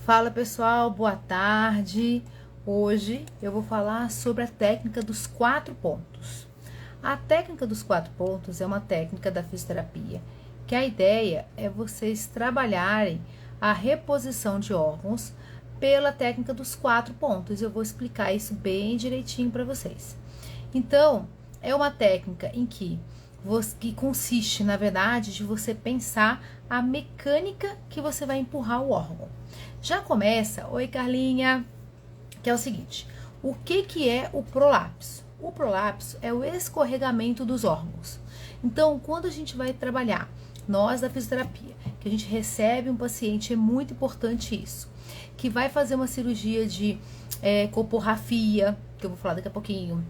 Fala pessoal, boa tarde. Hoje eu vou falar sobre a técnica dos 4 pontos. A técnica dos 4 pontos é uma técnica da fisioterapia, que a ideia é vocês trabalharem a reposição de órgãos pela técnica dos 4 pontos. Eu vou explicar isso bem direitinho para vocês. Então, é uma técnica em que consiste, na verdade, de você pensar a mecânica que você vai empurrar o órgão. Já começa, oi Carlinha, que é o seguinte, o que é o prolapso? O prolapso é o escorregamento dos órgãos. Então, quando a gente vai trabalhar, nós da fisioterapia, que a gente recebe um paciente, é muito importante isso, que vai fazer uma cirurgia de coporrafia, que eu vou falar daqui a pouquinho,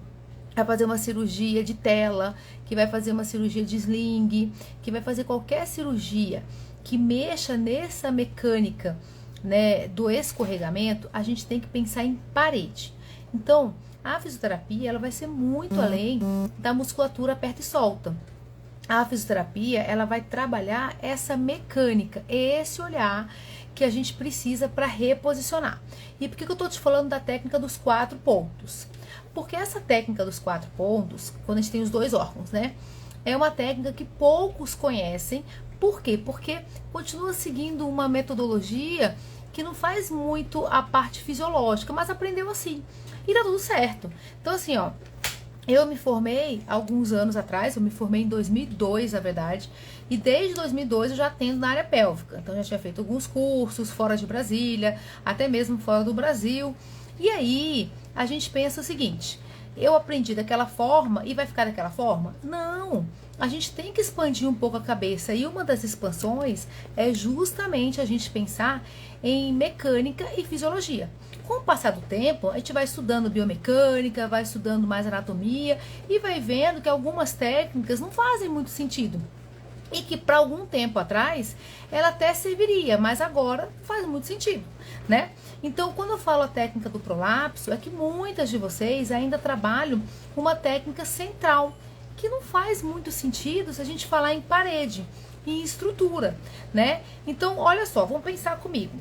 vai fazer uma cirurgia de tela, que vai fazer uma cirurgia de sling, que vai fazer qualquer cirurgia que mexa nessa mecânica, né, do escorregamento, a gente tem que pensar em parede. Então, a fisioterapia ela vai ser muito além da musculatura aperta e solta. A fisioterapia ela vai trabalhar essa mecânica, esse olhar que a gente precisa para reposicionar. E por que eu estou te falando da técnica dos 4 pontos? Porque essa técnica dos 4 pontos, quando a gente tem os 2 órgãos, né? É uma técnica que poucos conhecem. Por quê? Porque continua seguindo uma metodologia que não faz muito a parte fisiológica, mas aprendeu assim. E tá tudo certo. Então, assim, ó, eu me formei alguns anos atrás, eu me formei em 2002, na verdade, e desde 2002 eu já atendo na área pélvica. Então, eu já tinha feito alguns cursos fora de Brasília, até mesmo fora do Brasil. E aí, a gente pensa o seguinte, eu aprendi daquela forma e vai ficar daquela forma? Não! A gente tem que expandir um pouco a cabeça e uma das expansões é justamente a gente pensar em mecânica e fisiologia. Com o passar do tempo, a gente vai estudando biomecânica, vai estudando mais anatomia e vai vendo que algumas técnicas não fazem muito sentido. E que para algum tempo atrás ela até serviria, mas agora faz muito sentido, né? Então, quando eu falo a técnica do prolapso, é que muitas de vocês ainda trabalham uma técnica central, que não faz muito sentido se a gente falar em parede, em estrutura, né? Então, olha só, vamos pensar comigo.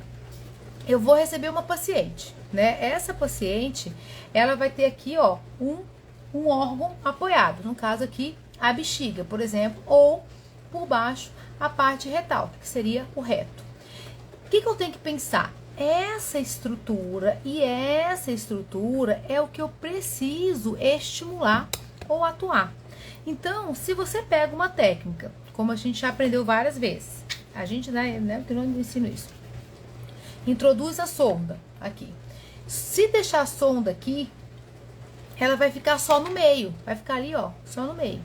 Eu vou receber uma paciente, né? Essa paciente, ela vai ter aqui, ó, um órgão apoiado, no caso aqui, a bexiga, por exemplo, ou por baixo a parte retal, que seria o reto. O que eu tenho que pensar? Essa estrutura é o que eu preciso estimular ou atuar. Então, se você pega uma técnica, como a gente já aprendeu várias vezes, a gente, né, eu não ensino isso, introduz a sonda aqui. Se deixar a sonda aqui, ela vai ficar só no meio, vai ficar ali, ó, só no meio.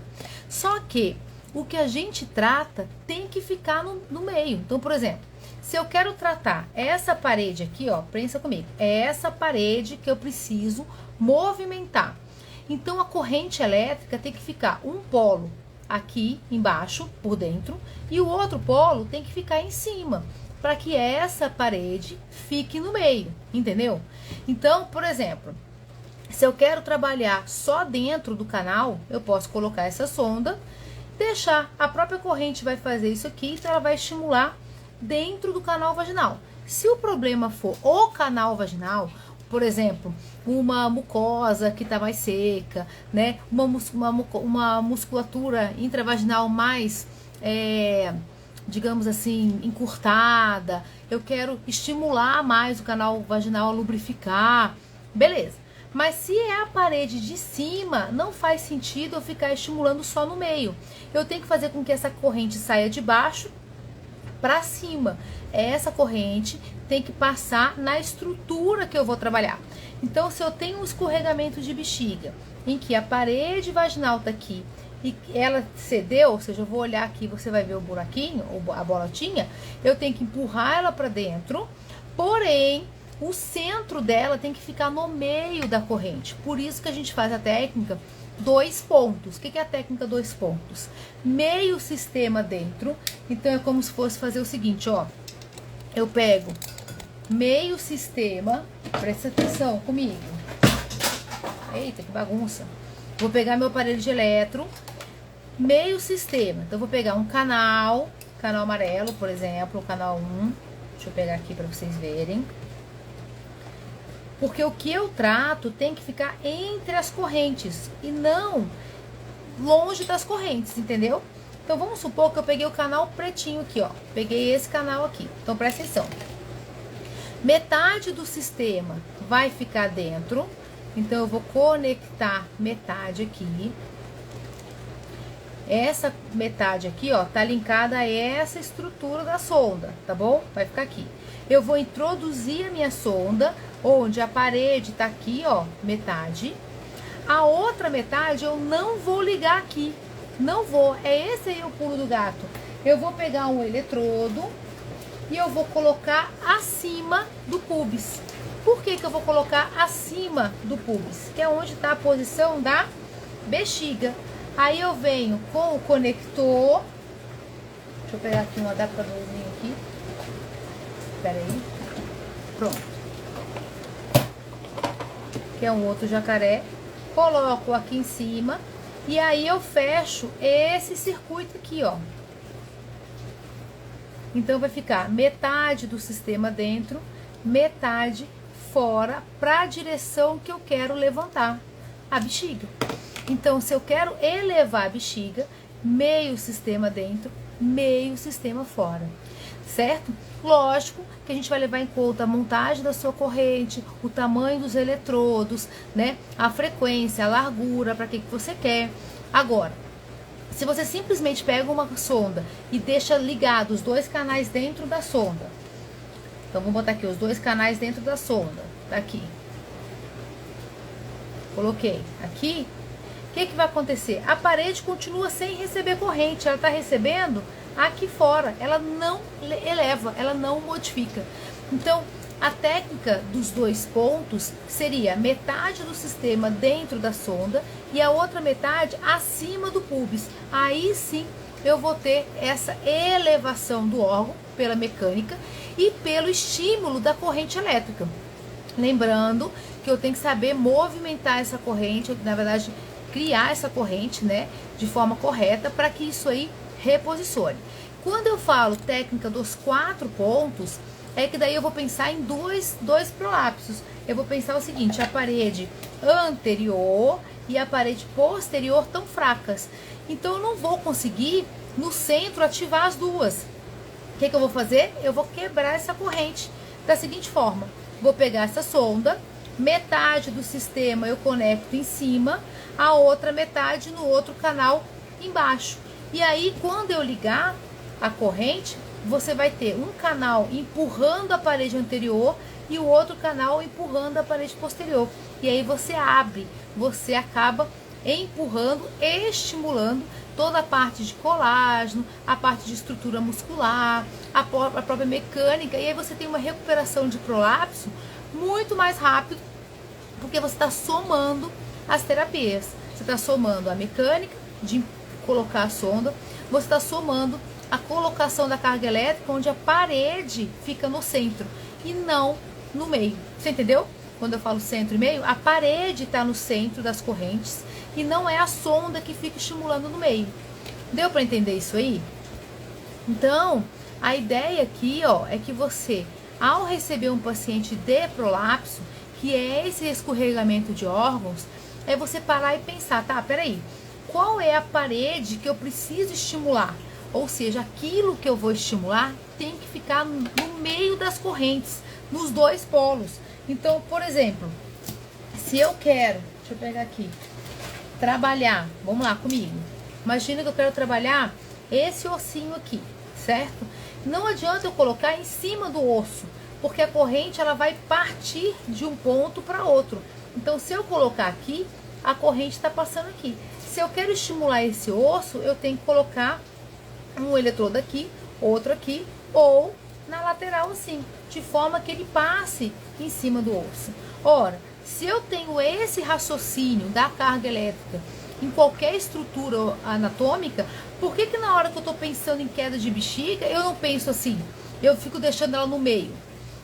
Só que o que a gente trata tem que ficar no meio. Então, por exemplo, se eu quero tratar essa parede aqui, ó, pensa comigo, é essa parede que eu preciso movimentar. Então, a corrente elétrica tem que ficar um polo aqui embaixo, por dentro, e o outro polo tem que ficar em cima, para que essa parede fique no meio, entendeu? Então, por exemplo, se eu quero trabalhar só dentro do canal, eu posso colocar essa sonda, deixar, a própria corrente vai fazer isso aqui, então ela vai estimular dentro do canal vaginal. Se o problema for o canal vaginal, por exemplo, uma mucosa que está mais seca, né? Uma musculatura intravaginal mais, digamos assim, encurtada, eu quero estimular mais o canal vaginal a lubrificar, beleza. Mas se é a parede de cima, não faz sentido eu ficar estimulando só no meio. Eu tenho que fazer com que essa corrente saia de baixo para cima. Essa corrente tem que passar na estrutura que eu vou trabalhar. Então, se eu tenho um escorregamento de bexiga, em que a parede vaginal tá aqui e ela cedeu, ou seja, eu vou olhar aqui, você vai ver o buraquinho, ou a bolotinha, eu tenho que empurrar ela para dentro, porém, o centro dela tem que ficar no meio da corrente. Por isso que a gente faz a técnica 2 pontos. O que é a técnica 2 pontos? Meio sistema dentro. Então, é como se fosse fazer o seguinte, ó. Eu pego meio sistema, presta atenção comigo. Eita, que bagunça. Vou pegar meu aparelho de eletro, meio sistema. Então, eu vou pegar um canal amarelo, por exemplo, o canal 1. Deixa eu pegar aqui para vocês verem. Porque o que eu trato tem que ficar entre as correntes e não longe das correntes, entendeu? Então vamos supor que eu peguei o canal pretinho aqui, ó. Peguei esse canal aqui. Então presta atenção. Metade do sistema vai ficar dentro. Então eu vou conectar metade aqui. Essa metade aqui, ó, tá linkada a essa estrutura da sonda, tá bom? Vai ficar aqui. Eu vou introduzir a minha sonda, onde a parede tá aqui, ó, metade. A outra metade eu não vou ligar aqui. Não vou. É esse aí o pulo do gato. Eu vou pegar um eletrodo e eu vou colocar acima do pubis. Por que que eu vou colocar acima do pubis? Que é onde tá a posição da bexiga. Aí eu venho com o conector. Deixa eu pegar aqui um adaptadorzinho aqui. Espera aí. Pronto. Que é um outro jacaré. Coloco aqui em cima. E aí eu fecho esse circuito aqui, ó. Então vai ficar metade do sistema dentro, metade fora, para a direção que eu quero levantar a bexiga. Então, se eu quero elevar a bexiga, meio sistema dentro, meio sistema fora, certo? Lógico que a gente vai levar em conta a montagem da sua corrente, o tamanho dos eletrodos, né? A frequência, a largura, para que você quer. Agora, se você simplesmente pega uma sonda e deixa ligados os dois canais dentro da sonda. Então, vamos botar aqui os dois canais dentro da sonda. Tá aqui. Coloquei aqui. O que vai acontecer? A parede continua sem receber corrente. Ela está recebendo aqui fora. Ela não eleva, ela não modifica. Então, a técnica dos dois pontos seria metade do sistema dentro da sonda e a outra metade acima do pubis. Aí sim eu vou ter essa elevação do órgão pela mecânica e pelo estímulo da corrente elétrica. Lembrando que eu tenho que saber movimentar essa corrente, na verdade, criar essa corrente, né, de forma correta para que isso aí reposicione. Quando eu falo técnica dos 4 pontos, é que daí eu vou pensar em dois prolapsos. Eu vou pensar o seguinte: a parede anterior e a parede posterior estão fracas. Então eu não vou conseguir no centro ativar as duas. O que eu vou fazer? Eu vou quebrar essa corrente da seguinte forma: vou pegar essa sonda, metade do sistema eu conecto em cima, a outra metade no outro canal embaixo. E aí, quando eu ligar a corrente, você vai ter um canal empurrando a parede anterior e o outro canal empurrando a parede posterior. E aí você abre, você acaba empurrando, estimulando toda a parte de colágeno, a parte de estrutura muscular, a própria mecânica. E aí você tem uma recuperação de prolapso muito mais rápido, porque você está somando as terapias. Você está somando a mecânica de colocar a sonda, você está somando a colocação da carga elétrica, onde a parede fica no centro e não no meio. Você entendeu? Quando eu falo centro e meio, a parede está no centro das correntes e não é a sonda que fica estimulando no meio. Deu para entender isso aí? Então, a ideia aqui, ó, é que você, ao receber um paciente de prolapso, que é esse escorregamento de órgãos, é você parar e pensar, tá, peraí, qual é a parede que eu preciso estimular? Ou seja, aquilo que eu vou estimular tem que ficar no meio das correntes, nos dois polos. Então, por exemplo, se eu quero, deixa eu pegar aqui, trabalhar, vamos lá comigo. Imagina que eu quero trabalhar esse ossinho aqui, certo? Não adianta eu colocar em cima do osso, porque a corrente ela vai partir de um ponto para outro. Então, se eu colocar aqui, a corrente está passando aqui. Se eu quero estimular esse osso, eu tenho que colocar um eletrodo aqui, outro aqui, ou na lateral assim, de forma que ele passe em cima do osso. Ora, se eu tenho esse raciocínio da carga elétrica em qualquer estrutura anatômica, por que na hora que eu estou pensando em queda de bexiga, eu não penso assim, eu fico deixando ela no meio?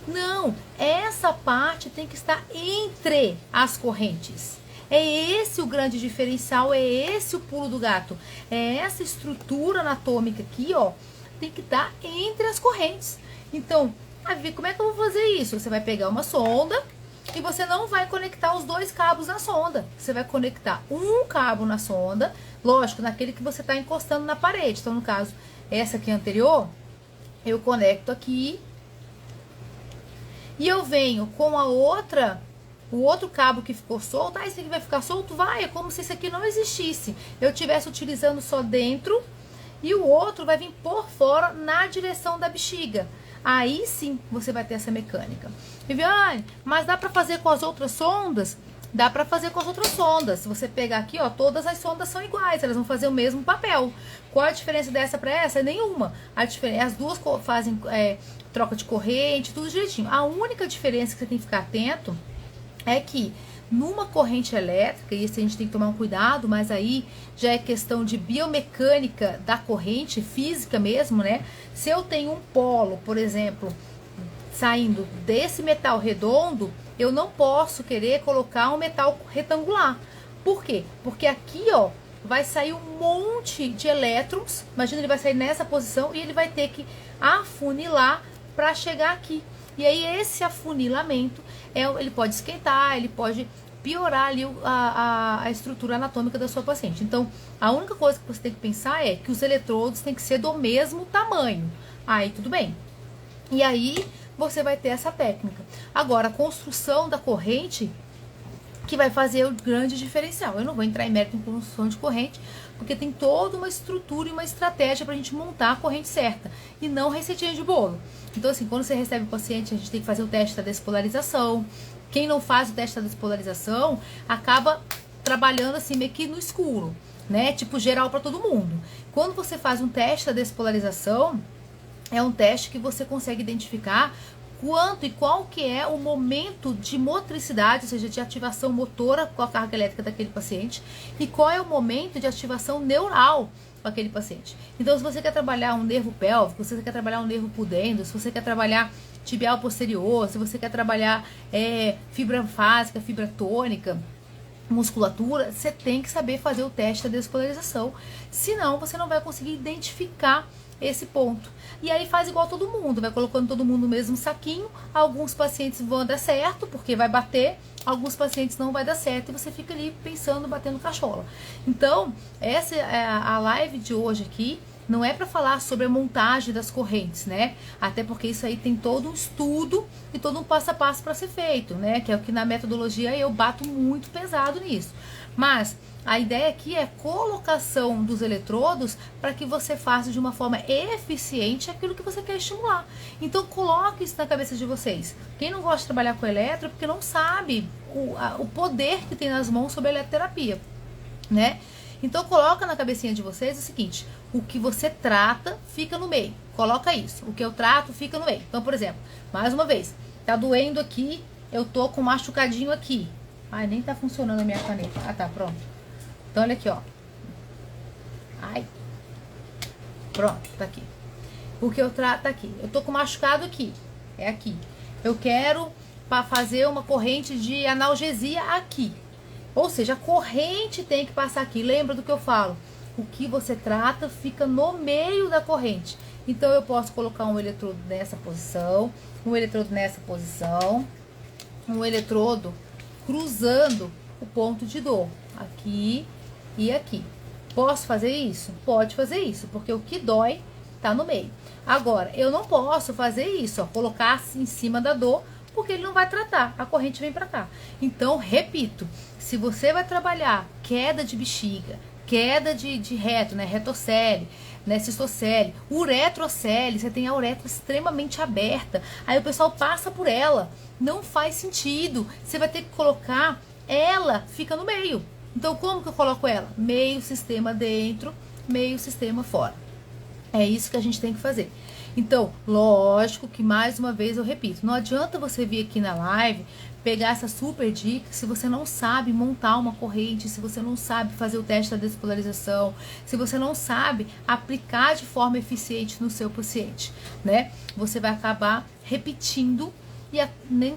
Não, essa parte tem que estar entre as correntes. É esse o grande diferencial, é esse o pulo do gato. É essa estrutura anatômica aqui, ó, tem que estar entre as correntes. Então, Aí, Vivi, como é que eu vou fazer isso? Você vai pegar uma sonda e você não vai conectar os dois cabos na sonda. Você vai conectar um cabo na sonda, lógico, naquele que você está encostando na parede. Então, no caso, essa aqui anterior, eu conecto aqui e eu venho com a outra, o outro cabo que ficou solto. Ah, esse aqui vai ficar solto? Vai, é como se esse aqui não existisse. Eu estivesse utilizando só dentro e o outro vai vir por fora na direção da bexiga. Aí sim você vai ter essa mecânica. Viviane, mas dá para fazer com as outras sondas? Dá para fazer com as outras sondas. Se você pegar aqui, ó, todas as sondas são iguais, elas vão fazer o mesmo papel. Qual a diferença dessa para essa? Nenhuma. A diferença, as duas fazem troca de corrente, tudo direitinho. A única diferença que você tem que ficar atento é que numa corrente elétrica, e isso a gente tem que tomar um cuidado, mas aí já é questão de biomecânica da corrente, física mesmo, né? Se eu tenho um polo, por exemplo, saindo desse metal redondo, eu não posso querer colocar um metal retangular. Por quê? Porque aqui, ó, vai sair um monte de elétrons. Imagina, ele vai sair nessa posição e ele vai ter que afunilar para chegar aqui. E aí esse afunilamento, ele pode esquentar, ele pode piorar ali a estrutura anatômica da sua paciente. Então, a única coisa que você tem que pensar é que os eletrodos têm que ser do mesmo tamanho. Aí tudo bem. E aí você vai ter essa técnica. Agora, a construção da corrente que vai fazer o grande diferencial. Eu não vou entrar em mérito em construção de corrente, porque tem toda uma estrutura e uma estratégia para a gente montar a corrente certa, e não receitinha de bolo. Então, assim, quando você recebe o paciente, a gente tem que fazer o teste da despolarização. Quem não faz o teste da despolarização, acaba trabalhando assim meio que no escuro, né? Tipo, geral para todo mundo. Quando você faz um teste da despolarização, é um teste que você consegue identificar quanto e qual que é o momento de motricidade, ou seja, de ativação motora com a carga elétrica daquele paciente, e qual é o momento de ativação neural com aquele paciente. Então, se você quer trabalhar um nervo pélvico, se você quer trabalhar um nervo pudendo, se você quer trabalhar tibial posterior, se você quer trabalhar fibra fásica, fibra tônica, musculatura, você tem que saber fazer o teste da despolarização, senão você não vai conseguir identificar esse ponto. E aí faz igual todo mundo, vai colocando todo mundo no mesmo saquinho. Alguns pacientes vão dar certo, porque vai bater, alguns pacientes não vai dar certo, e você fica ali pensando, batendo cachola. Então, essa é a live de hoje aqui. Não é para falar sobre a montagem das correntes, né? Até porque isso aí tem todo um estudo e todo um passo a passo para ser feito, né? Que é o que na metodologia eu bato muito pesado nisso. Mas a ideia aqui é colocação dos eletrodos para que você faça de uma forma eficiente aquilo que você quer estimular. Então coloque isso na cabeça de vocês. Quem não gosta de trabalhar com eletro é porque não sabe o poder que tem nas mãos sobre a eletroterapia, né? Então coloca na cabecinha de vocês o seguinte: o que você trata fica no meio. Coloca isso. O que eu trato fica no meio. Então, por exemplo, mais uma vez, tá doendo aqui, eu tô com um machucadinho aqui. Ai, nem tá funcionando a minha caneta. Ah, tá, pronto. Então, olha aqui, ó. Ai. Pronto, tá aqui. O que eu trato tá aqui. Eu tô com machucado aqui. É aqui. Eu quero fazer uma corrente de analgesia aqui. Ou seja, a corrente tem que passar aqui. Lembra do que eu falo? O que você trata fica no meio da corrente. Então, eu posso colocar um eletrodo nessa posição, um eletrodo nessa posição, um eletrodo cruzando o ponto de dor, aqui e aqui. Posso fazer isso? Pode fazer isso, porque o que dói tá no meio. Agora, eu não posso fazer isso, ó, colocar em cima da dor, porque ele não vai tratar, a corrente vem para cá. Então, repito, se você vai trabalhar queda de bexiga, queda de reto, né, retocele, né, cistocele, uretrocele, você tem a uretra extremamente aberta, aí o pessoal passa por ela, não faz sentido, você vai ter que colocar, ela fica no meio. Então, como que eu coloco ela? Meio sistema dentro, meio sistema fora. É isso que a gente tem que fazer. Então, lógico que, mais uma vez, eu repito, não adianta você vir aqui na live, pegar essa super dica, se você não sabe montar uma corrente, se você não sabe fazer o teste da despolarização, se você não sabe aplicar de forma eficiente no seu paciente, né? Você vai acabar repetindo e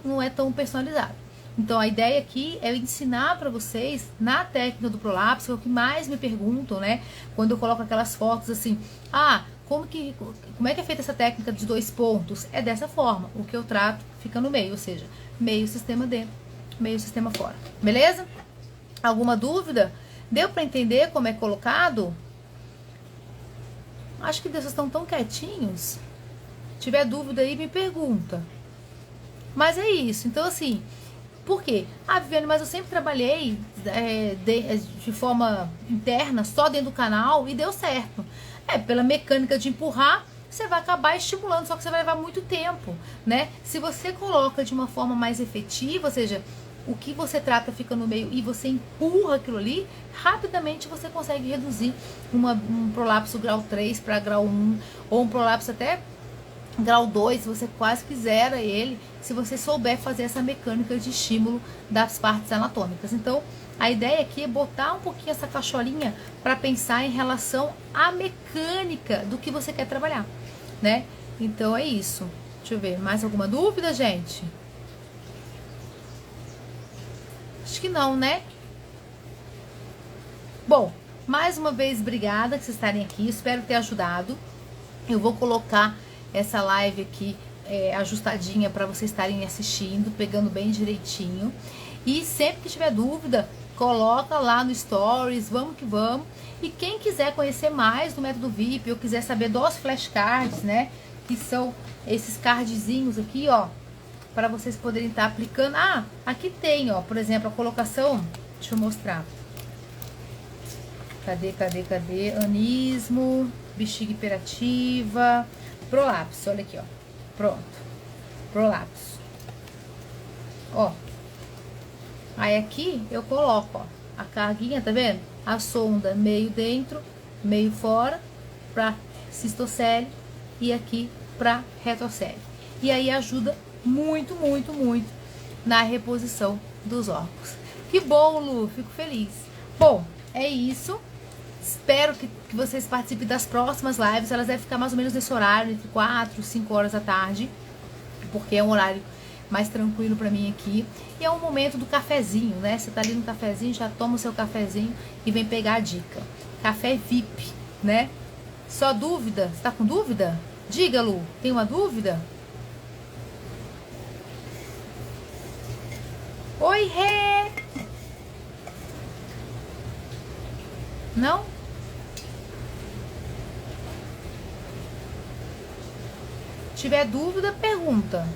não é tão personalizado. Então, a ideia aqui é ensinar para vocês, na técnica do prolapso, é o que mais me perguntam, né? Quando eu coloco aquelas fotos assim, como é que é feita essa técnica de 2 pontos? É dessa forma, o que eu trato fica no meio, ou seja, meio sistema dentro, meio sistema fora, beleza? Alguma dúvida? Deu para entender como é colocado? Acho que vocês estão tão quietinhos. Se tiver dúvida aí, me pergunta. Mas é isso, então assim, por quê? Ah, Viviane, mas eu sempre trabalhei de forma interna, só dentro do canal, e deu certo. Pela mecânica de empurrar, você vai acabar estimulando, só que você vai levar muito tempo, né? Se você coloca de uma forma mais efetiva, ou seja, o que você trata fica no meio e você empurra aquilo ali, rapidamente você consegue reduzir um prolapso grau 3 para grau 1, ou um prolapso até grau 2, se você quase que zera ele, se você souber fazer essa mecânica de estímulo das partes anatômicas. Então, a ideia aqui é botar um pouquinho essa cacholinha para pensar em relação à mecânica do que você quer trabalhar, né? Então é isso. Deixa eu ver, mais alguma dúvida, gente? Acho que não, né? Bom, mais uma vez, obrigada por vocês estarem aqui, espero ter ajudado. Eu vou colocar essa live aqui ajustadinha para vocês estarem assistindo, pegando bem direitinho. E sempre que tiver dúvida, coloca lá no Stories, vamos que vamos. E quem quiser conhecer mais do método VIP, ou quiser saber dos flashcards, né? Que são esses cardzinhos aqui, ó, para vocês poderem estar aplicando. Ah, aqui tem, ó, por exemplo, a colocação, deixa eu mostrar. Cadê? Anismo, bexiga hiperativa, prolapso, olha aqui, ó. Pronto. Prolapso. Ó. Aí aqui eu coloco, ó, a carguinha, tá vendo? A sonda meio dentro, meio fora, pra cistocele e aqui pra retrocele. E aí ajuda muito, muito, muito na reposição dos órgãos. Que bom, Lu, fico feliz. Bom, é isso. Espero que vocês participem das próximas lives. Elas devem ficar mais ou menos nesse horário, entre 4 e 5 horas da tarde, porque é um horário mais tranquilo pra mim aqui. E é um momento do cafezinho, né? Você tá ali no cafezinho, já toma o seu cafezinho e vem pegar a dica. Café VIP, né? Só dúvida? Você tá com dúvida? Diga, Lu, tem uma dúvida? Oi, Rê! Não? Se tiver dúvida, pergunta.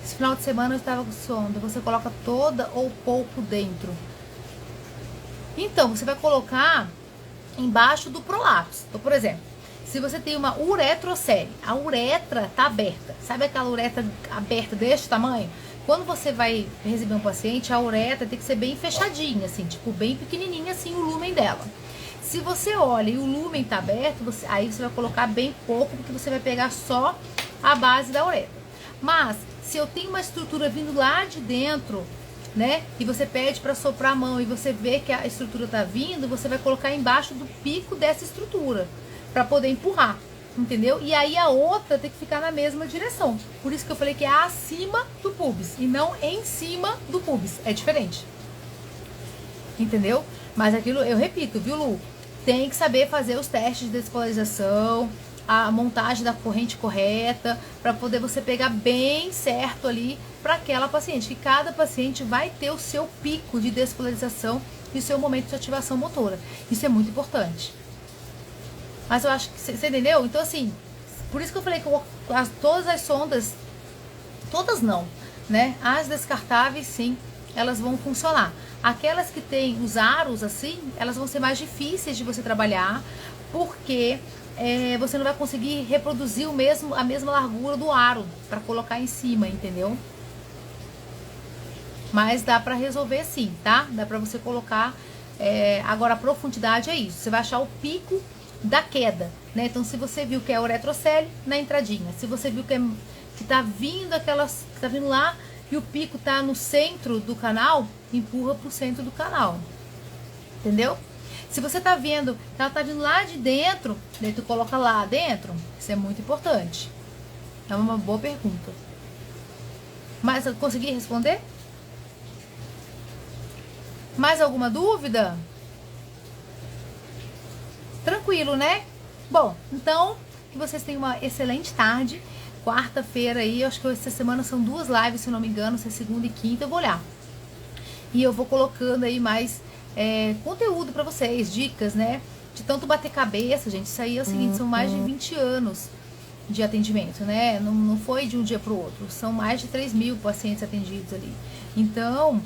Esse final de semana eu estava com sonda. Você coloca toda ou pouco dentro? Então, você vai colocar embaixo do prolapso. Então, por exemplo, se você tem uma uretrocele, a uretra tá aberta. Sabe aquela uretra aberta deste tamanho? Quando você vai receber um paciente, a uretra tem que ser bem fechadinha, assim, tipo, bem pequenininha, assim, o lúmen dela. Se você olha e o lúmen tá aberto, aí você vai colocar bem pouco, porque você vai pegar só a base da uretra. Mas, se eu tenho uma estrutura vindo lá de dentro, né, e você pede para soprar a mão e você vê que a estrutura tá vindo, você vai colocar embaixo do pico dessa estrutura, para poder empurrar, entendeu? E aí a outra tem que ficar na mesma direção. Por isso que eu falei que é acima do pubis e não em cima do pubis. É diferente. Entendeu? Mas aquilo, eu repito, viu, Lu? Tem que saber fazer os testes de despolarização, a montagem da corrente correta, para poder você pegar bem certo ali para aquela paciente. Que cada paciente vai ter o seu pico de despolarização e o seu momento de ativação motora. Isso é muito importante. Mas eu acho que você entendeu? Então, assim, por isso que eu falei que todas as sondas, todas não, né? As descartáveis, sim, elas vão funcionar. Aquelas que tem os aros, assim, elas vão ser mais difíceis de você trabalhar, porque você não vai conseguir reproduzir a mesma largura do aro para colocar em cima, entendeu? Mas dá para resolver sim, tá? Dá para você colocar. Agora, a profundidade é isso. Você vai achar o pico da queda, né? Então, se você viu que é a uretrocele, na entradinha. Se você viu que tá vindo que tá vindo lá e o pico tá no centro do canal, empurra pro centro do canal. Entendeu? Se você tá vendo que ela tá vindo lá de dentro, daí tu coloca lá dentro. Isso é muito importante. É uma boa pergunta. Mas eu consegui responder? Mais alguma dúvida? Tranquilo, né? Bom, então, que vocês tenham uma excelente tarde. Quarta-feira aí, acho que essa semana são 2 lives, se não me engano, se é segunda e quinta, eu vou olhar. E eu vou colocando aí mais conteúdo pra vocês, dicas, né? De tanto bater cabeça, gente. Isso aí é o seguinte, são mais de 20 anos de atendimento, né? Não foi de um dia pro outro. São mais de 3.000 pacientes atendidos ali. Então,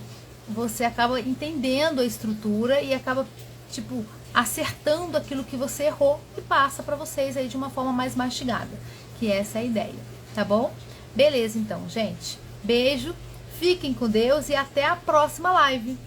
você acaba entendendo a estrutura e acaba, tipo, acertando aquilo que você errou e passa pra vocês aí de uma forma mais mastigada. Que essa é a ideia, tá bom? Beleza, então, gente. Beijo. Fiquem com Deus e até a próxima live.